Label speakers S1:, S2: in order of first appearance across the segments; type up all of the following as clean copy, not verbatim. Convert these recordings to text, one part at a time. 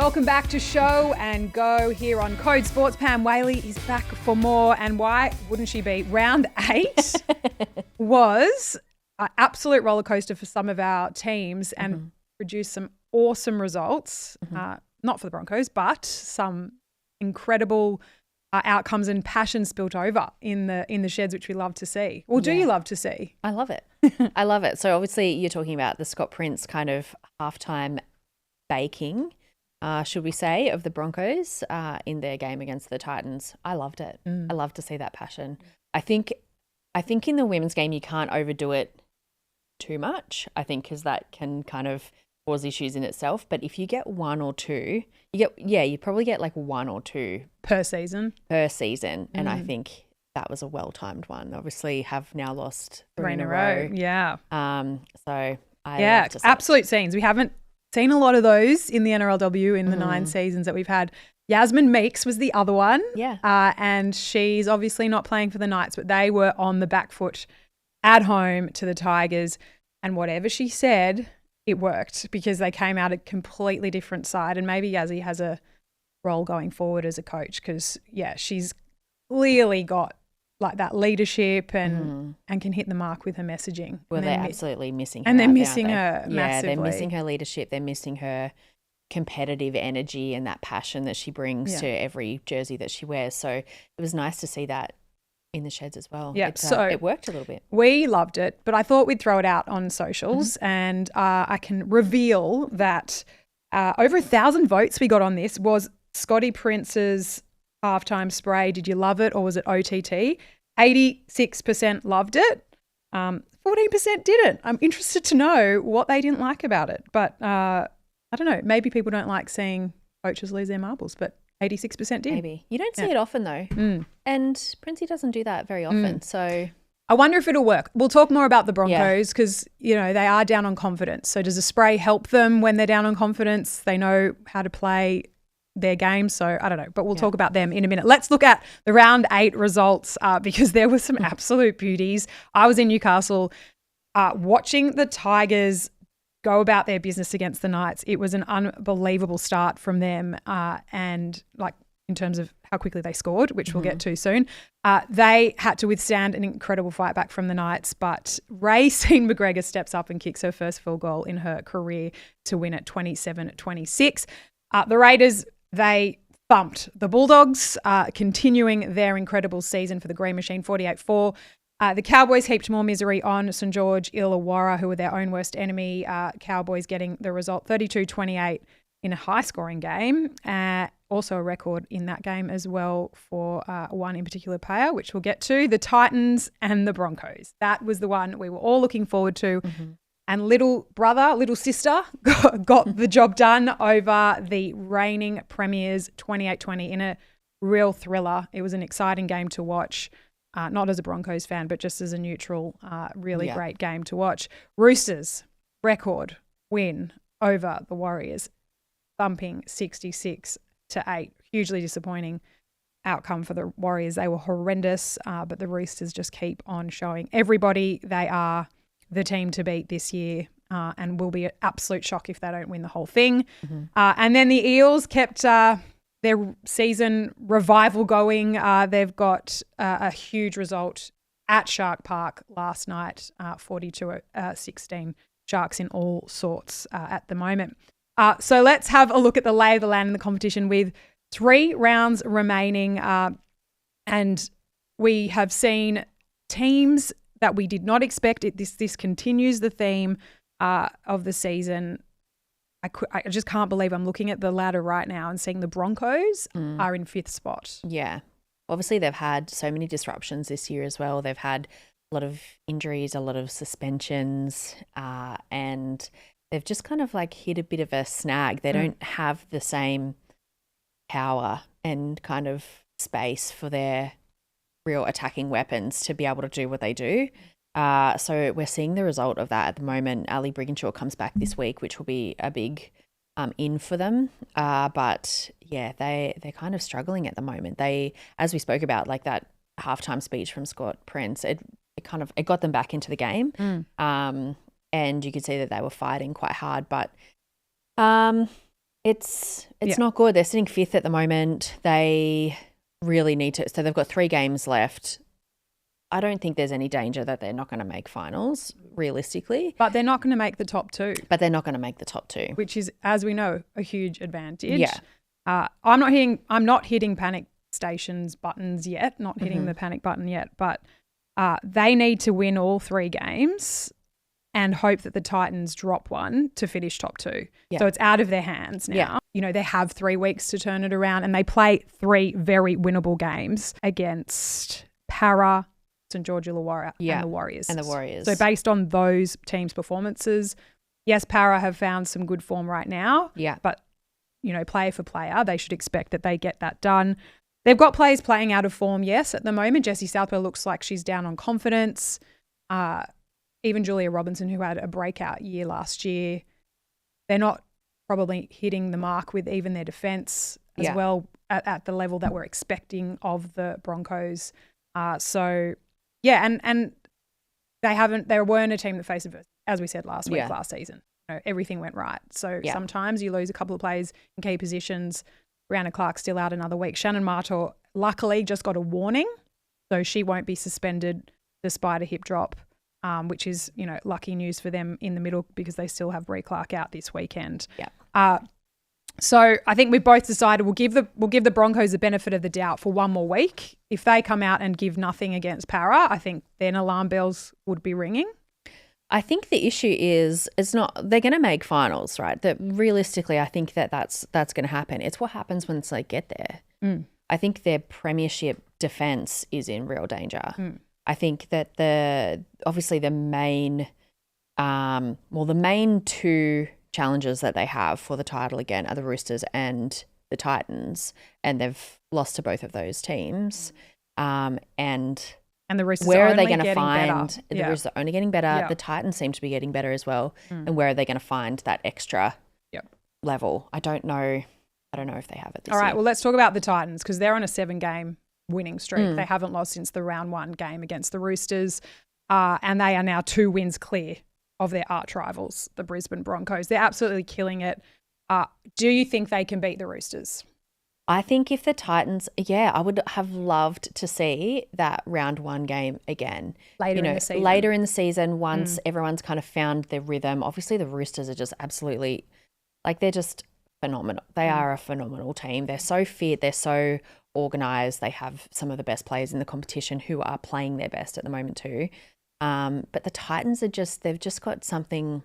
S1: Welcome back to Show and Go here on Code Sports. Pam Whaley is back for more, and why wouldn't she be? Round 8 was an absolute roller coaster for some of our teams and produced some awesome results, not for the Broncos, but some incredible outcomes and passion spilt over in the sheds, which we love to see. Well, do you love to see?
S2: I love it. I love it. So obviously you're talking about the Scott Prince kind of halftime baking, should we say, of the Broncos in their game against the Titans. I loved it. I love to see that passion. I think in the women's game you can't overdo it too much, I think, because that can kind of cause issues in itself. But if you get one or two, you probably get like one or two
S1: per season.
S2: And I think that was a well-timed one. Obviously have now lost three in a row.
S1: Yeah.
S2: So
S1: love to see absolute scenes. We haven't seen a lot of those in the NRLW in the 9 seasons that we've had. Yasmin Meeks was the other one.
S2: Yeah.
S1: And she's obviously not playing for the Knights, but they were on the back foot at home to the Tigers. And whatever she said, it worked because they came out a completely different side. And maybe Yazzie has a role going forward as a coach because, she's clearly got like that leadership and can hit the mark with her messaging.
S2: Well, they're absolutely missing her.
S1: And they're missing her massively.
S2: Yeah, they're missing her leadership. They're missing her competitive energy and that passion that she brings to every jersey that she wears. So it was nice to see that in the sheds as well.
S1: Yeah, so
S2: it worked a little bit.
S1: We loved it, but I thought we'd throw it out on socials and I can reveal that over 1,000 votes we got on this was Scotty Prince's halftime spray. Did you love it or was it OTT? 86% loved it. 14% didn't. I'm interested to know what they didn't like about it. But I don't know. Maybe people don't like seeing coaches lose their marbles, but 86% did.
S2: Maybe. You don't see it often though. And Princey doesn't do that very often. So
S1: I wonder if it'll work. We'll talk more about the Broncos because, they are down on confidence. So does a spray help them when they're down on confidence? They know how to play their game. So I don't know, but we'll talk about them in a minute. Let's look at the round 8 results because there were some absolute beauties. I was in Newcastle watching the Tigers go about their business against the Knights. It was an unbelievable start from them and like in terms of how quickly they scored, which we'll get to soon. They had to withstand an incredible fight back from the Knights, but Racine McGregor steps up and kicks her first field goal in her career to win at 27-26. The Raiders, they thumped the Bulldogs, continuing their incredible season for the Green Machine, 48-4. The Cowboys heaped more misery on St George Illawarra, who were their own worst enemy. Cowboys getting the result 32-28 in a high-scoring game. Also a record in that game as well for one in particular player, which we'll get to. The Titans and the Broncos. That was the one we were all looking forward to. And little sister got the job done over the reigning premiers 28-20 in a real thriller. It was an exciting game to watch, not as a Broncos fan, but just as a neutral, really great game to watch. Roosters, record win over the Warriors, thumping 66-8. Hugely disappointing outcome for the Warriors. They were horrendous, but the Roosters just keep on showing everybody they are the team to beat this year and will be an absolute shock if they don't win the whole thing. And then the Eels kept their season revival going. They've got a huge result at Shark Park last night, 42-16. Sharks in all sorts at the moment. So let's have a look at the lay of the land in the competition with 3 rounds remaining. And we have seen teams that we did not expect. This continues the theme of the season. I just can't believe I'm looking at the ladder right now and seeing the Broncos are in 5th spot.
S2: Yeah. Obviously, they've had so many disruptions this year as well. They've had a lot of injuries, a lot of suspensions, and they've just kind of like hit a bit of a snag. They don't have the same power and kind of space for their real attacking weapons to be able to do what they do. So we're seeing the result of that at the moment. Ali Brigginshaw comes back this week, which will be a big in for them. But yeah, they're kind of struggling at the moment. They, as we spoke about, like that halftime speech from Scott Prince, it got them back into the game. And you could see that they were fighting quite hard. But It's not good. They're sitting 5th at the moment. They really need to. So they've got 3 games left. I don't think there's any danger that they're not going to make finals, realistically.
S1: But they're not going to make the top 2.
S2: Which
S1: is, as we know, a huge advantage.
S2: Yeah.
S1: I'm not hitting panic stations buttons yet, not hitting the panic button yet, but they need to win all 3 games and hope that the Titans drop one to finish top 2. Yeah. So it's out of their hands now. Yeah. You know, they have 3 weeks to turn it around, and they play 3 very winnable games against Para, St. George Illawarra and the Warriors. So based on those teams' performances, yes, Para have found some good form right now. Yeah. But, you know, player for player, they should expect that they get that done. They've got players playing out of form, yes, at the moment. Jessie Southwell looks like she's down on confidence. Even Julia Robinson, who had a breakout year last year, they're not probably hitting the mark with even their defence as well at the level that we're expecting of the Broncos. And they weren't a team that faced adversity, as we said last season. You know, everything went right. So sometimes you lose a couple of players in key positions. Brianna Clark's still out another week. Shannon Martor luckily just got a warning, so she won't be suspended despite a hip drop. Which is, you know, lucky news for them in the middle because they still have Bree Clark out this weekend. Yeah. So I think we've both decided we'll give the Broncos the benefit of the doubt for one more week. If they come out and give nothing against Para, I think then alarm bells would be ringing.
S2: I think the issue is they're going to make finals, right? That realistically, I think that's going to happen. It's what happens once they get there. I think their premiership defense is in real danger. I think that the main 2 challenges that they have for the title again are the Roosters and the Titans, and they've lost to both of those teams. And
S1: the Roosters
S2: where
S1: are
S2: they going to
S1: find
S2: better. The Roosters are only getting better. Yeah. The Titans seem to be getting better as well. And where are they going to find that extra level? I don't know if they have it this year.
S1: All right, well, let's talk about the Titans because they're on a 7-game winning streak. They haven't lost since the round 1 game against the Roosters, and they are now 2 wins clear of their arch rivals, the Brisbane Broncos. They're absolutely killing it. Do you think they can beat the Roosters?
S2: I think if the Titans, I would have loved to see that round 1 game again. Later in the season, once everyone's kind of found their rhythm. Obviously, the Roosters are just absolutely, they're just phenomenal. They are a phenomenal team. They're so fit. They're so organised. They have some of the best players in the competition who are playing their best at the moment too. But the Titans they've just got something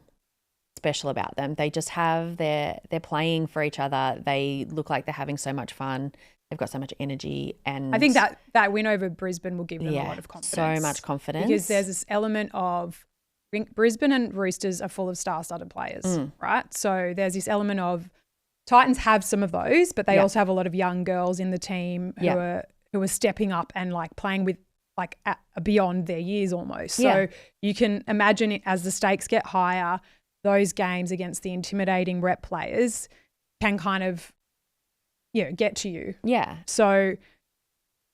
S2: special about them. They just they're playing for each other. They look like they're having so much fun. They've got so much energy. And
S1: I think that win over Brisbane will give them a lot of confidence.
S2: So much confidence.
S1: Because there's this element of Brisbane and Roosters are full of star-studded players, right? So there's this element of Titans have some of those, but they also have a lot of young girls in the team who are stepping up and playing with beyond their years almost. So you can imagine it as the stakes get higher, those games against the intimidating rep players can kind of get to you. Yeah. So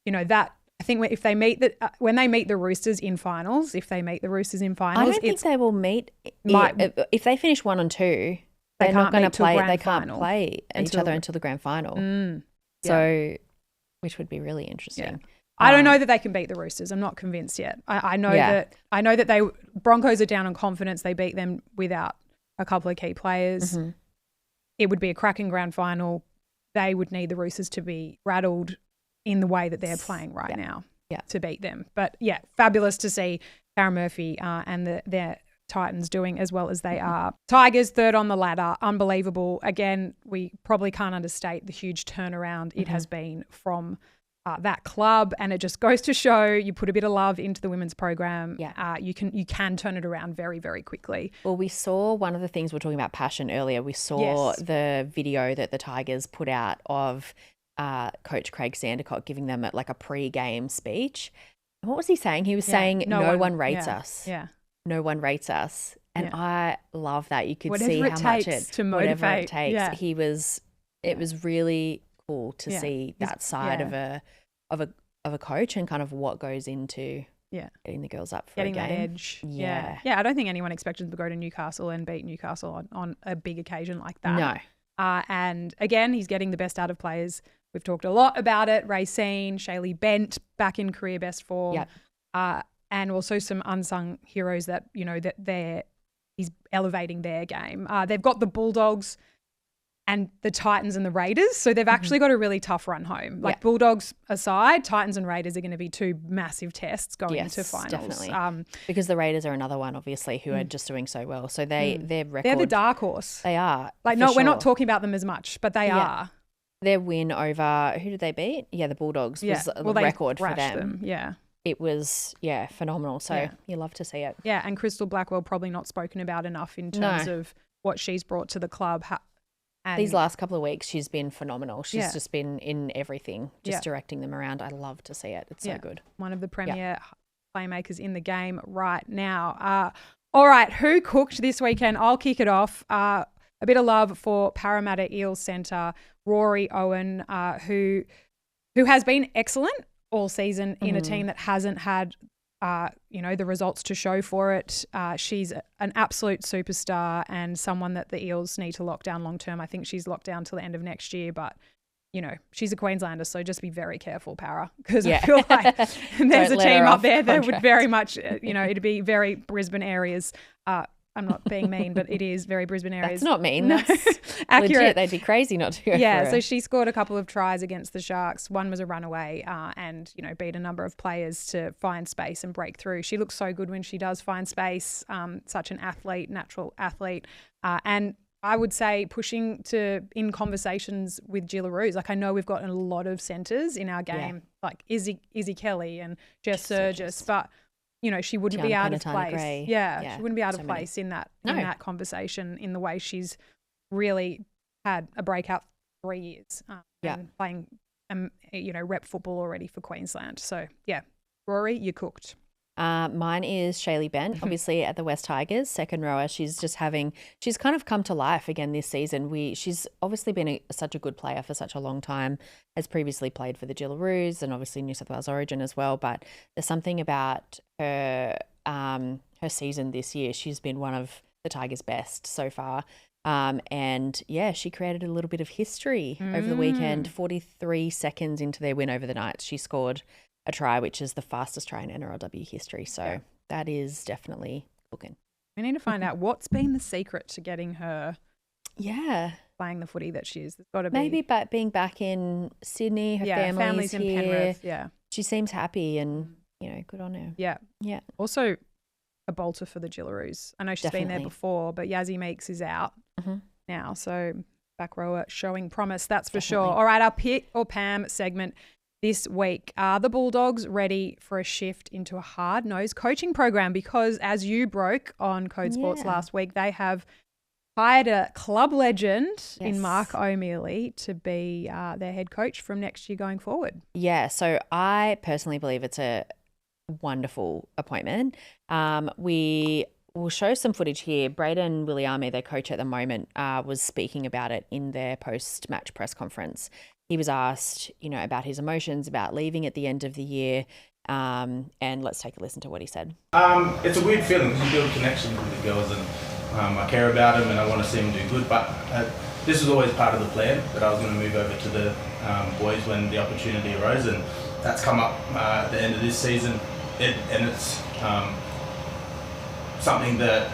S1: that I think if they meet when they meet the Roosters in finals, I don't
S2: think they will meet. If they finish 1 and 2. They're not going to play. They can't play each other until the grand final. So, which would be really interesting.
S1: Yeah. I don't know that they can beat the Roosters. I'm not convinced yet. I know that Broncos are down on confidence. They beat them without a couple of key players. It would be a cracking grand final. They would need the Roosters to be rattled in the way that they're playing right now to beat them. But fabulous to see Karen Murphy and their Titans doing as well as they are. Tigers 3rd on the ladder, unbelievable. Again, we probably can't understate the huge turnaround it has been from that club, and it just goes to show you put a bit of love into the women's program. You can turn it around very, very quickly.
S2: Well, we saw one of the things we were talking about passion earlier. We saw the video that the Tigers put out of Coach Craig Sandercock giving them a pre-game speech. And what was he saying? He was saying no one rates us. Yeah. No one rates us. And I love that. You could see how much
S1: to motivate.
S2: Whatever it takes. Yeah. It was really cool to see that side of a coach and kind of what goes into getting the girls up for
S1: getting
S2: a game.
S1: That edge. Yeah. I don't think anyone expected them to go to Newcastle and beat Newcastle on a big occasion like that.
S2: No.
S1: And again, he's getting the best out of players. We've talked a lot about it. Racine, Shaylee Bent back in career best form. Yep. And also some unsung heroes that, you know, that he's elevating their game. They've got the Bulldogs and the Titans and the Raiders. So they've actually got a really tough run home. Like Bulldogs aside, Titans and Raiders are going to be two massive tests going into finals.
S2: Definitely. Because the Raiders are another one, obviously, who are just doing so well. So their record.
S1: They're the dark horse.
S2: They are.
S1: Like, no, we're not talking about them as much, but they are.
S2: Their win over, who did they beat? Yeah, the Bulldogs was the record for them.
S1: Yeah.
S2: It was, phenomenal. So you love to see it.
S1: Yeah, and Crystal Blackwell probably not spoken about enough in terms of what she's brought to the club. And
S2: these last couple of weeks, she's been phenomenal. She's just been in everything, just directing them around. I love to see it. It's so good.
S1: One of the premier playmakers in the game right now. All right, who cooked this weekend? I'll kick it off. A bit of love for Parramatta Eels centre Rory Owen, who has been excellent all season in a team that hasn't had the results to show for it. She's an absolute superstar and someone that the Eels need to lock down long term. I think she's locked down till the end of next year, but you know, she's a Queenslander, so just be very careful, Para, because I feel like there's a team up there that would very much, it'd be very Brisbane areas. I'm not being mean, but it is very Brisbane areas.
S2: That's not mean. That's accurate. Legit. They'd be crazy not to go for
S1: so she scored a couple of tries against the Sharks. One was a runaway and, beat a number of players to find space and break through. She looks so good when she does find space, such an athlete, natural athlete. And I would say pushing in conversations with Gillaroos. Like I know we've got a lot of centres in our game, like Izzy Kelly and Jess Surgis, but she wouldn't be out of place. She wouldn't be out of place in that conversation in the way she's really had a breakout 3 years and playing, rep football already for Queensland. So, Rory, you cooked.
S2: Mine is Shaylee Bent, obviously at the West Tigers, second rower. She's kind of come to life again this season. She's obviously been such a good player for such a long time, has previously played for the Gillaroos and obviously New South Wales Origin as well. But there's something about her season this year. She's been one of the Tigers' best so far. She created a little bit of history over the weekend. 43 seconds into their win over the Knights, she scored a try, which is the fastest try in NRLW history. So that is definitely cooking.
S1: We need to find out what's been the secret to getting her playing the footy that she is. There's got to be.
S2: Maybe being back in Sydney, her family's
S1: in
S2: here.
S1: Penrith,
S2: She seems happy and, good on her.
S1: Yeah. Yeah. Also a bolter for the Gillaroos. I know she's been there before, but Yazzie Meeks is out now. So back rower showing promise, that's for sure. All right, our Pick or Pam segment this week. Are the Bulldogs ready for a shift into a hard-nosed coaching program? Because as you broke on Code Sports last week, they have hired a club legend in Mark O'Mealy to be their head coach from next year going forward.
S2: Yeah, so I personally believe it's a wonderful appointment. We will show some footage here. Braden Williame, their coach at the moment, was speaking about it in their post-match press conference. He was asked, about his emotions, about leaving at the end of the year, and let's take a listen to what he said.
S3: It's a weird feeling because you build connections with the girls, and I care about them and I want to see them do good. But this was always part of the plan, that I was going to move over to the boys when the opportunity arose, and that's come up at the end of this season. And it's something that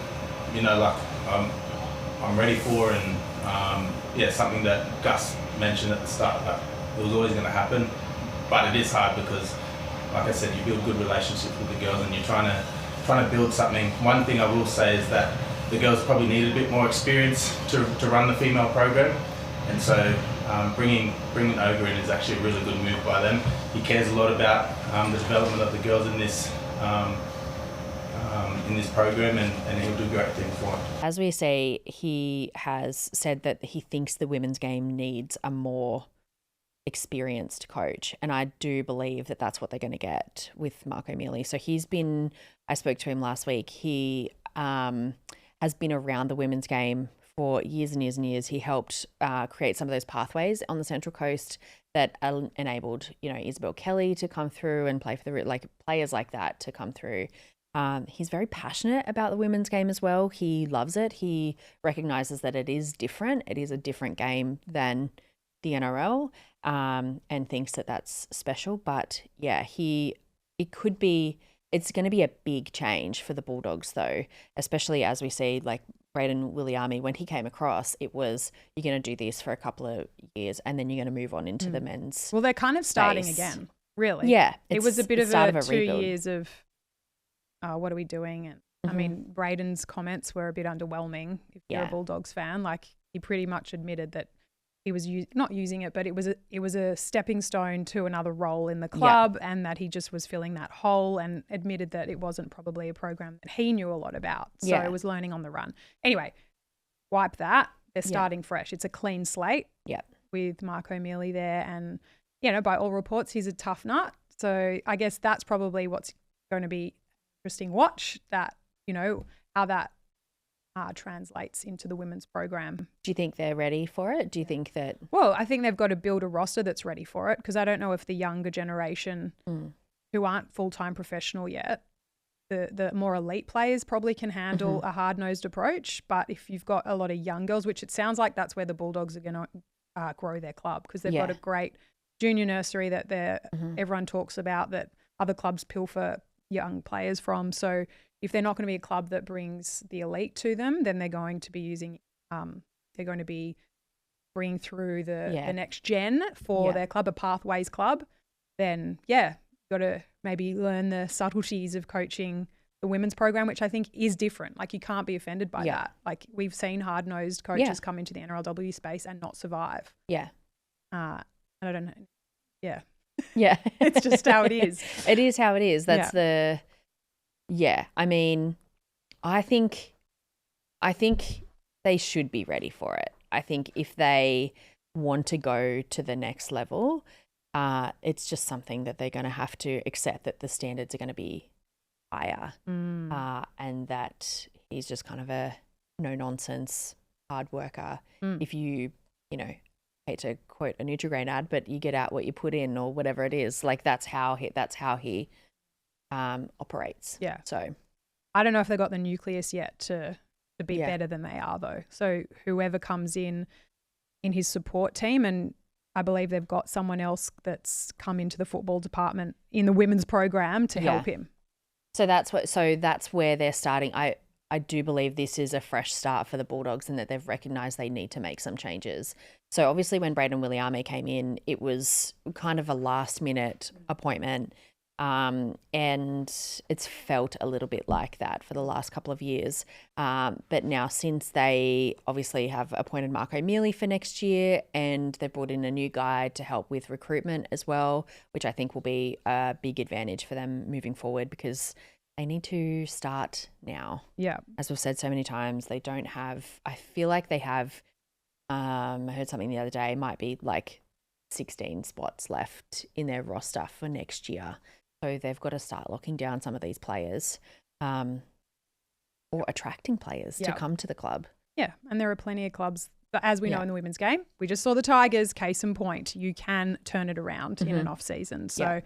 S3: I'm ready for, and something that Gus mentioned at the start, that it was always going to happen. But it is hard because, like I said, you build good relationships with the girls and you're trying to build something. One thing I will say is that the girls probably need a bit more experience to run the female program, and so bringing Ogre in is actually a really good move by them. He cares a lot about the development of the girls in this program, and he'll do great things for them.
S2: As we say, he has said that he thinks the women's game needs a more experienced coach, and I do believe that that's what they're going to get with Mark O'Mealy. So I spoke to him last week. He has been around the women's game for years and years and years. He helped create some of those pathways on the Central Coast that enabled, Isabel Kelly to come through and play for players like that to come through. He's very passionate about the women's game as well. He loves it. He recognises that it is different. It is a different game than the NRL, and thinks that that's special. But yeah, it's going to be a big change for the Bulldogs though, especially as we see like Braden Williami, when he came across, it was, you're going to do this for a couple of years and then you're going to move on into the men's.
S1: Well, they're kind of starting again, really.
S2: Yeah.
S1: It was a bit of a 2
S2: rebuild.
S1: years of, what are we doing? And I mean, Braden's comments were a bit underwhelming if you're a Bulldogs fan. Like, he pretty much admitted that he was not using it, but it was a stepping stone to another role in the club, and that he just was filling that hole, and admitted that it wasn't probably a program that he knew a lot about. So it was learning on the run. Anyway, wipe that. They're starting fresh. It's a clean slate with Mark O'Mealy there, and, you know, by all reports, he's a tough nut. So I guess that's probably what's going to be interesting watch, that, you know, how that translates into the women's program.
S2: Do you think they're ready for it? Do you think that?
S1: Well, I think they've got to build a roster that's ready for it, because I don't know if the younger generation who aren't full-time professional yet, the more elite players probably can handle a hard-nosed approach. But if you've got a lot of young girls, which it sounds like that's where the Bulldogs are going to grow their club, because they've got a great junior nursery that everyone talks about, that other clubs pilfer young players from. So if they're not going to be a club that brings the elite to them, then they're going to be bringing through the next gen for their club, a pathways club. Then got to maybe learn the subtleties of coaching the women's program, which I think is different. Like, you can't be offended by that. Like, we've seen hard-nosed coaches come into the NRLW space and not survive. And I don't know. It's just how it is.
S2: It is how it is. That's I mean, I think they should be ready for it. I think if they want to go to the next level, it's just something that they're going to have to accept, that the standards are going to be higher, and that he's just kind of a no-nonsense hard worker. If you hate to quote a Nutri-Grain ad, but you get out what you put in, or whatever it is. Like, that's how he operates.
S1: Yeah.
S2: So
S1: I don't know if they've got the nucleus yet to be better than they are, though. So whoever comes in his support team, and I believe they've got someone else that's come into the football department in the women's program to help him.
S2: So that's where they're starting. I do believe this is a fresh start for the Bulldogs, and that they've recognised they need to make some changes. So obviously when Braden Williami came in, it was kind of a last-minute appointment, and it's felt a little bit like that for the last couple of years. But now, since they obviously have appointed Mark O'Mealy for next year, and they've brought in a new guy to help with recruitment as well, which I think will be a big advantage for them moving forward, because they need to start now. Yeah. As we've said so many times, they don't have, I feel like they have, I heard something the other day, might be like 16 spots left in their roster for next year. So they've got to start locking down some of these players, or attracting players to come to the club. Yeah. And there are plenty of clubs, but as we know in the women's game, we just saw the Tigers, case in point, you can turn it around in an off season. So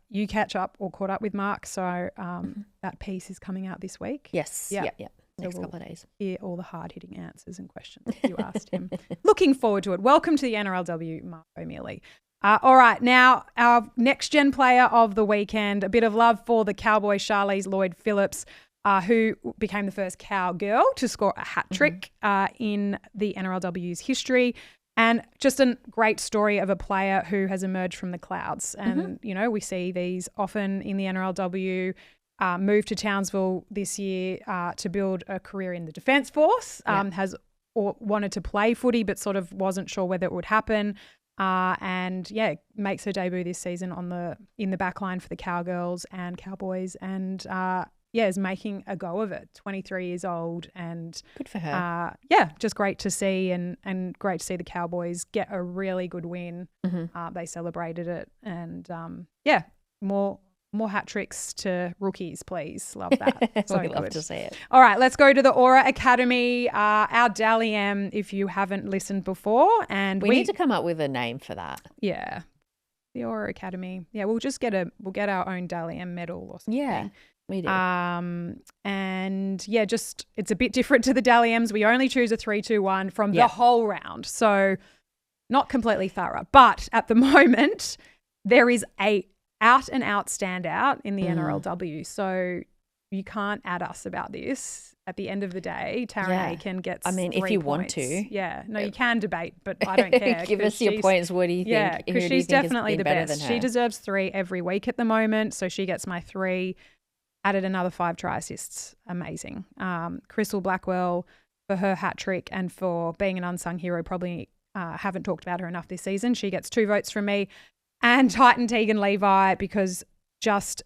S2: you caught up with Mark. So that piece is coming out this week. Yes. Yeah. Next couple of days. Hear all the hard-hitting answers and questions you asked him. Looking forward to it. Welcome to the NRLW, Mark O'Mealy. All right, now our next-gen player of the weekend, a bit of love for the Cowboys, Charlize Lloyd-Phillips, who became the first cowgirl to score a hat-trick in the NRLW's history. And just a great story of a player who has emerged from the clouds. And, you know, we see these often in the NRLW. Moved to Townsville this year to build a career in the Defence Force, has wanted to play footy but sort of wasn't sure whether it would happen. And makes her debut this season in the back line for the Cowgirls and Cowboys, and is making a go of it. 23 years old, and good for her. Just great to see, and great to see the Cowboys get a really good win. They celebrated it, and more hat tricks to rookies, please. Love that. So We'd love to see it.
S1: All right, let's go to the Aura Academy, our Dally M, if you haven't listened before. And
S2: we need to come up with a name for that. Yeah.
S1: The Aura Academy. Yeah, we'll get our own Dally M medal or something.
S2: We do.
S1: And yeah, just it's a bit different to the Dally M's. We only choose a 3-2-1 from the whole round. So not completely thorough. But at the moment, there is a out and out standout in the NRLW. So you can't add us about this. At the end of the day, Taryn Aiken gets
S2: if you want
S1: points.
S2: to.
S1: Yeah. No, you can debate, but I don't care.
S2: Give us your points. What do you think?
S1: Yeah, because she's definitely the best.
S2: Than
S1: she deserves 3 every week at the moment, so she gets my 3. Added another 5 try assists. Amazing. Crystal Blackwell for her hat trick and for being an unsung hero. Probably haven't talked about her enough this season. She gets 2 votes from me. And Titan Tegan Levi, because just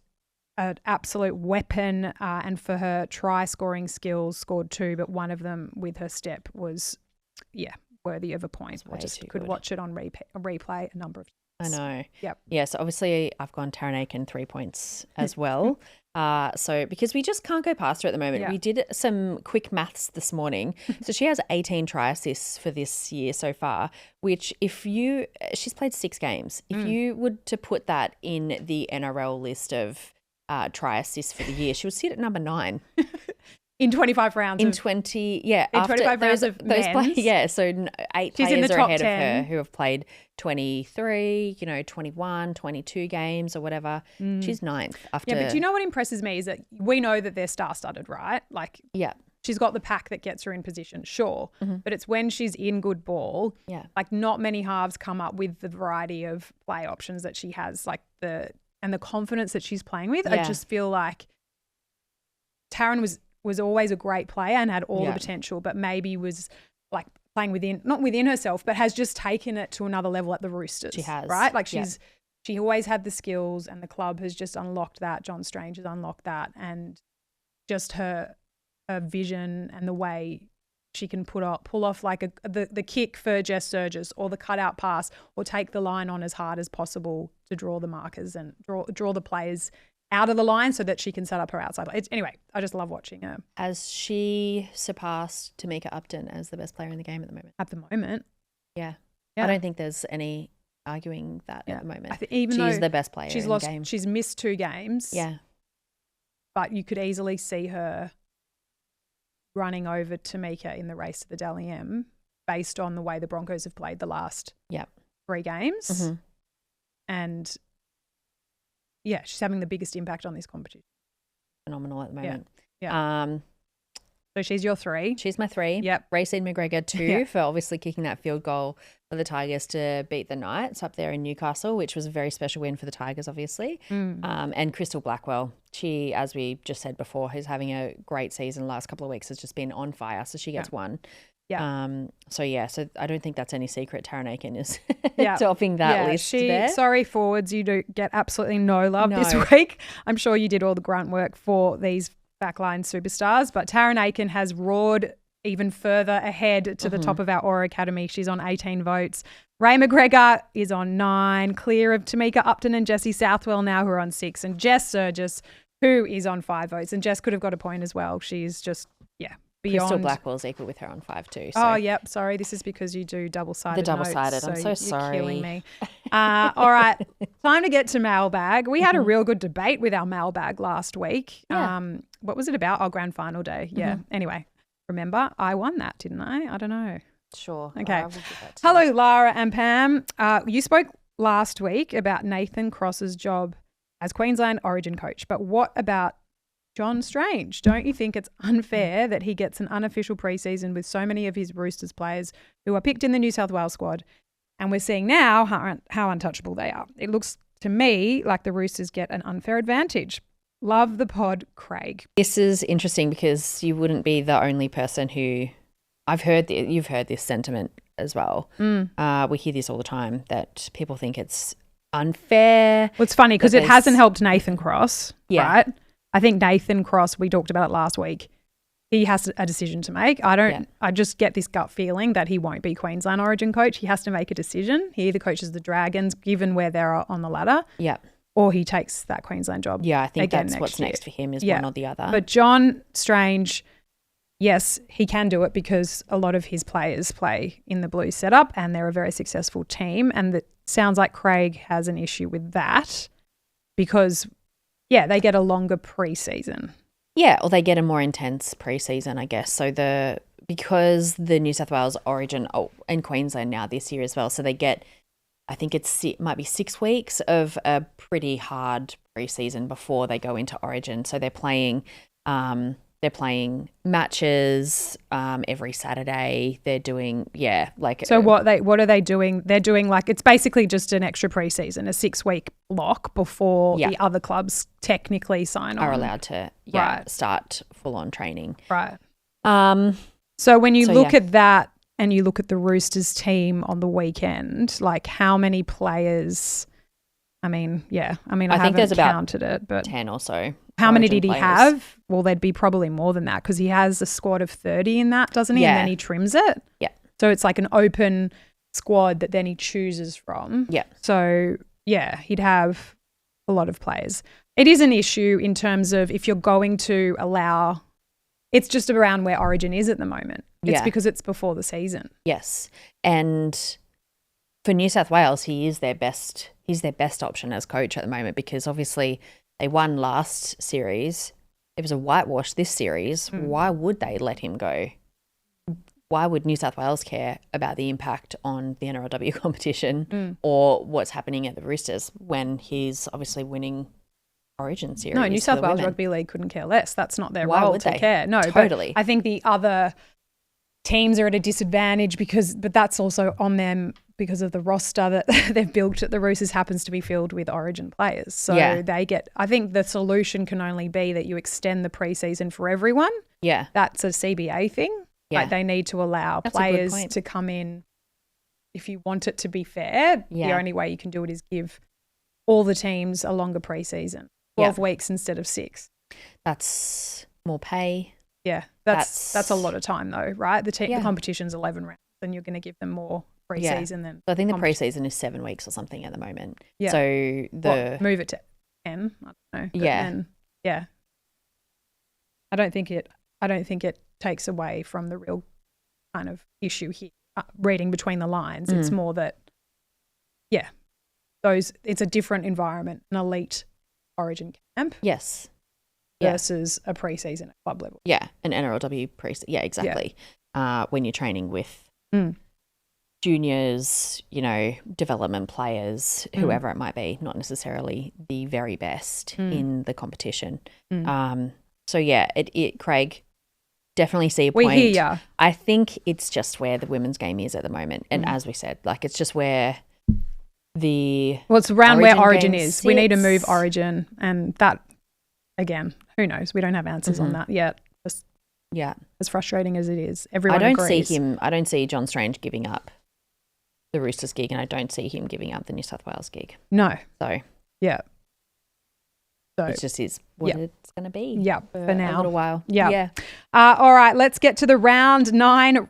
S1: an absolute weapon, and for her try scoring skills, scored 2, but one of them with her step was, worthy of a point. I just could watch it on replay a number of times.
S2: I know.
S1: Yep.
S2: Yeah, so obviously I've gone Taryn Aiken 3 points as well. So because we just can't go past her at the moment. We did some quick maths this morning. So she has 18 try assists for this year so far, which she's played 6 games. If you would to put that in the NRL list of try assists for the year, she would sit at number 9.
S1: In 25 rounds.
S2: In
S1: of,
S2: 20, yeah.
S1: In 25 rounds of those
S2: so 8
S1: She's
S2: players
S1: in the
S2: are
S1: top
S2: ahead
S1: 10.
S2: of her who have played 23, 21, 22 games or whatever. She's 9th after.
S1: Yeah, but do you know what impresses me is that we know that they're star-studded, right? Like, she's got the pack that gets her in position, sure. But it's when she's in good ball. Yeah. Like, not many halves come up with the variety of play options that she has, like the confidence that she's playing with. I just feel like Taryn was always a great player and had all the potential, but maybe was like playing not within herself, but has just taken it to another level at the Roosters.
S2: She has.
S1: Right? Like she always had the skills and the club has just unlocked that. John Strange has unlocked that, and just her vision and the way she can pull off like the kick for Jess Surges, or the cutout pass, or take the line on as hard as possible to draw the markers and draw the players out of the line so that she can set up her outside. Anyway, I just love watching her.
S2: Has she surpassed Tamika Upton as the best player in the game at the moment?
S1: At the moment.
S2: Yeah. I don't think there's any arguing that at the moment.
S1: Even though
S2: she's the best player in the game.
S1: She's missed 2 games.
S2: Yeah.
S1: But you could easily see her running over Tamika in the race to the Dally M based on the way the Broncos have played the last 3 games. And she's having the biggest impact on this competition.
S2: Phenomenal at the moment.
S1: Yeah. So she's your 3.
S2: She's my 3.
S1: Yep.
S2: Racine McGregor 2 for obviously kicking that field goal for the Tigers to beat the Knights up there in Newcastle, which was a very special win for the Tigers, obviously. And Crystal Blackwell, she, as we just said before, is having a great season. The last couple of weeks has just been on fire, so she gets 1. Yeah. So I don't think that's any secret. Taryn Aiken is topping that list there.
S1: Sorry, forwards, you do get absolutely no love this week. I'm sure you did all the grunt work for these backline superstars, but Taryn Aiken has roared even further ahead to the top of our Aura Academy. She's on 18 votes. Ray McGregor is on 9, clear of Tamika Upton and Jessie Southwell now, who are on 6, and Jess Surges, who is on 5 votes. And Jess could have got a point as well. She's just, beyond.
S2: Crystal Blackwell's equal with her on 5 too. So.
S1: Oh, yep. Sorry. This is because you do double-sided
S2: The double-sided.
S1: Notes,
S2: I'm so sorry.
S1: You're killing me. All right. Time to get to mailbag. We had a real good debate with our mailbag last week.
S2: Yeah.
S1: What was it about? Our grand final day. Yeah. Anyway, remember, I won that, didn't I? I don't know.
S2: Sure.
S1: Okay. Hello, Lara and Pam. You spoke last week about Nathan Cross's job as Queensland Origin coach, but what about John Strange? Don't you think it's unfair that he gets an unofficial preseason with so many of his Roosters players who are picked in the New South Wales squad, and we're seeing now how untouchable they are? It looks to me like the Roosters get an unfair advantage. Love the pod, Craig.
S2: This is interesting because you wouldn't be the only person who you've heard this sentiment as well. We hear this all the time, that people think it's unfair.
S1: Well, it's funny because it hasn't helped Nathan Cross, right? I think Nathan Cross, we talked about it last week, he has a decision to make. I just get this gut feeling that he won't be Queensland Origin coach. He has to make a decision. He either coaches the Dragons, given where they're on the ladder, or he takes that Queensland job.
S2: Yeah, I think that's what's next for him is one or the other.
S1: But John Strange, yes, he can do it because a lot of his players play in the Blues setup and they're a very successful team. And it sounds like Craig has an issue with that because they get a longer pre-season.
S2: Yeah, or they get a more intense pre-season, I guess. So because the New South Wales Origin and Queensland now this year as well, so they get, I think it might be 6 weeks of a pretty hard pre-season before they go into Origin. So they're playing matches every Saturday. They're doing
S1: So what are they doing? They're doing it's basically just an extra pre-season, a 6-week block before the other clubs technically are
S2: allowed to start full on training.
S1: Right. So when you look at that and you look at the Roosters team on the weekend, how many players? I think there's counted it, but
S2: 10 or so.
S1: How many did he have? Well, there'd be probably more than that because he has a squad of 30 in that, doesn't he?
S2: Yeah.
S1: And then he trims it.
S2: Yeah.
S1: So it's like an open squad that then he chooses from.
S2: Yeah.
S1: So, he'd have a lot of players. It is an issue in terms of if you're going to allow – it's just around where Origin is at the moment. It's because it's before the season.
S2: Yes. And for New South Wales, he's their best option as coach at the moment because obviously – they won last series. It was a whitewash this series. Why would they let him go? Why would New South Wales care about the impact on the NRLW competition or what's happening at the Roosters when he's obviously winning Origin series?
S1: No, New South Wales Rugby League couldn't care less. That's not their
S2: Why
S1: role
S2: would
S1: to
S2: they?
S1: care. No,
S2: totally.
S1: But I think the other teams are at a disadvantage but that's also on them because of the roster that they've built at the Roosters happens to be filled with Origin players. So I think the solution can only be that you extend the preseason for everyone. Yeah. That's a CBA thing. Yeah. They need to allow players to come in. If you want it to be fair, the only way you can do it is give all the teams a longer preseason, 12 weeks instead of 6.
S2: That's more pay.
S1: Yeah, that's a lot of time though, right? The competition's 11 rounds and you're going to give them more pre-season than
S2: I think the pre-season is 7 weeks or something at the moment.
S1: Yeah.
S2: So
S1: move it to 10. I don't know. Then, I don't think it takes away from the real kind of issue here. Reading between the lines, it's more that it's a different environment, an elite Origin camp.
S2: Yes.
S1: Versus a pre-season at club level.
S2: Yeah, an NRLW pre-season. Yeah, exactly. When you're training with juniors, development players, whoever it might be, not necessarily the very best in the competition. Craig, definally see a point.
S1: We hear ya.
S2: I think it's just where the women's game is at the moment. And as we said, it's just where
S1: it's around where Origin is. We need to move Origin and that, again, who knows? We don't have answers on that yet. As frustrating as it is, everyone agrees.
S2: I don't see John Strange giving up the Roosters gig, and I don't see him giving up the New South Wales gig.
S1: No.
S2: So it just is what it's going to be.
S1: Yeah, for now,
S2: a little while.
S1: Yeah. All right, let's get to the round 9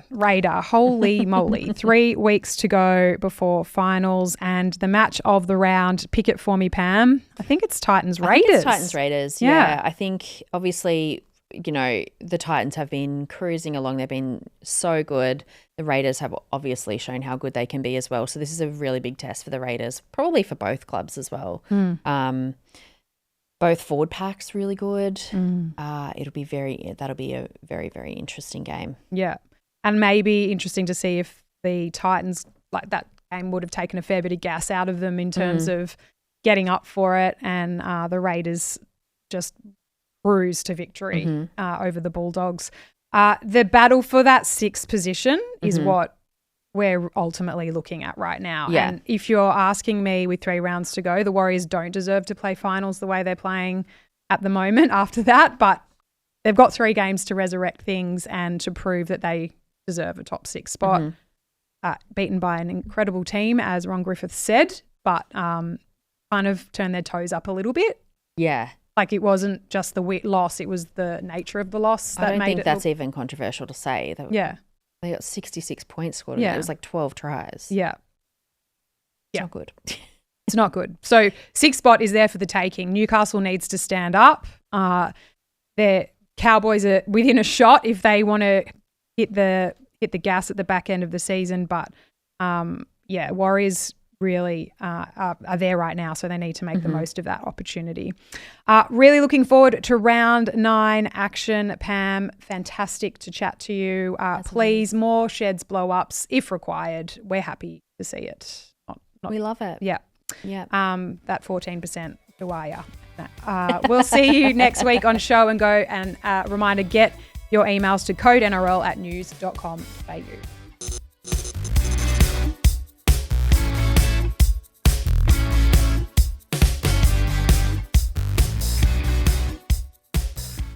S1: Raider. Holy moly! 3 weeks to go before finals, and the match of the round. Pick it for me, Pam. I think it's Titans Raiders.
S2: Titans Raiders. Yeah, I think obviously the Titans have been cruising along. They've been so good. The Raiders have obviously shown how good they can be as well. So this is a really big test for the Raiders, probably for both clubs as well. Both forward packs really good. That'll be a very, very interesting game.
S1: Yeah. And maybe interesting to see if the Titans, that game would have taken a fair bit of gas out of them in terms of getting up for it, and the Raiders just cruise to victory over the Bulldogs. The battle for that 6th position is what we're ultimately looking at right now.
S2: Yeah.
S1: And if you're asking me with 3 rounds to go, the Warriors don't deserve to play finals the way they're playing at the moment after that, but they've got 3 games to resurrect things and to prove that they deserve a top 6 spot. Beaten by an incredible team, as Ron Griffith said, but kind of turned their toes up a little bit.
S2: Yeah.
S1: It wasn't just the loss, it was the nature of the loss that made it.
S2: I don't think that's even controversial to say. They got 66 points scored. It was 12 tries.
S1: Yeah.
S2: It's not good.
S1: It's not good. So 6th spot is there for the taking. Newcastle needs to stand up. Their Cowboys are within a shot if they want to hit the gas at the back end of the season. But Warriors really are there right now, so they need to make the most of that opportunity. Really looking forward to round 9 action, Pam. Fantastic to chat to you. Please, more Sheds blow-ups if required. We're happy to see it.
S2: We love it.
S1: Yeah.
S2: Yeah.
S1: That 14%, who are ya? We'll see you next week on Show and Go. And reminder, get your emails to codenrl@news.com.au.